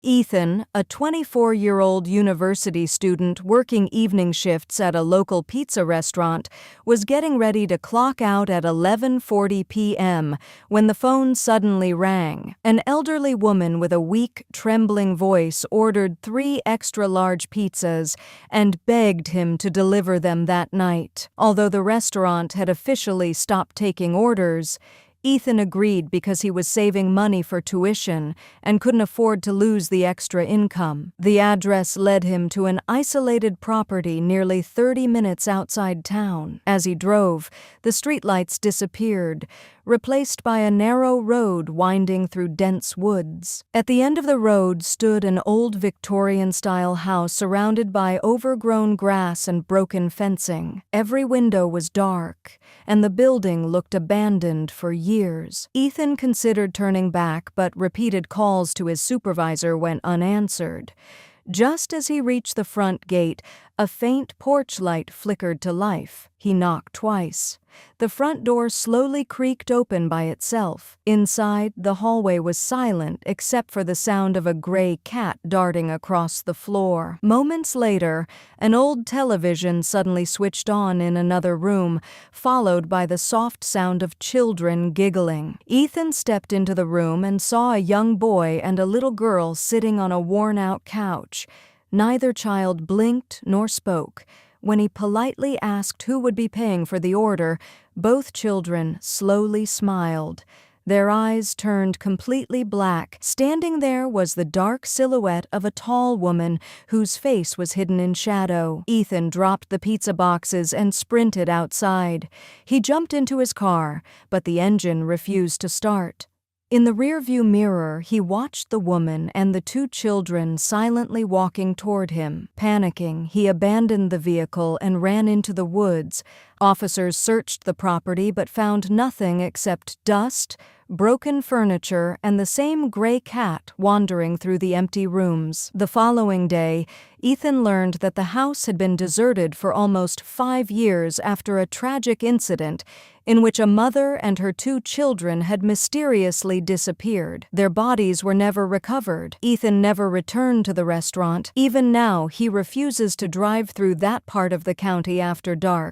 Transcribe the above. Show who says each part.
Speaker 1: Ethan, a 24-year-old university student working evening shifts at a local pizza restaurant, was getting ready to clock out at 11:40 p.m. when the phone suddenly rang. An elderly woman with a weak, trembling voice ordered 3 extra-large pizzas and begged him to deliver them that night. Although the restaurant had officially stopped taking orders, Ethan agreed because he was saving money for tuition and couldn't afford to lose the extra income. The address led him to an isolated property nearly 30 minutes outside town. As he drove, the streetlights disappeared, replaced by a narrow road winding through dense woods. At the end of the road stood an old Victorian-style house surrounded by overgrown grass and broken fencing. Every window was dark, and the building looked abandoned for years. Ethan considered turning back, but repeated calls to his supervisor went unanswered. Just as he reached the front gate, a faint porch light flickered to life. He knocked twice. The front door slowly creaked open by itself. Inside, the hallway was silent except for the sound of a gray cat darting across the floor. Moments later, an old television suddenly switched on in another room, followed by the soft sound of children giggling. Ethan stepped into the room and saw a young boy and a little girl sitting on a worn-out couch. Neither child blinked nor spoke. When he politely asked who would be paying for the order, both children slowly smiled. Their eyes turned completely black. Standing there was the dark silhouette of a tall woman whose face was hidden in shadow. Ethan dropped the pizza boxes and sprinted outside. He jumped into his car, but the engine refused to start. In the rearview mirror, he watched the woman and the 2 children silently walking toward him. Panicking, he abandoned the vehicle and ran into the woods. Officers searched the property but found nothing except dust, broken furniture, and the same gray cat wandering through the empty rooms. The following day, Ethan learned that the house had been deserted for almost 5 years after a tragic incident in which a mother and her 2 children had mysteriously disappeared. Their bodies were never recovered. Ethan never returned to the restaurant. Even now, he refuses to drive through that part of the county after dark.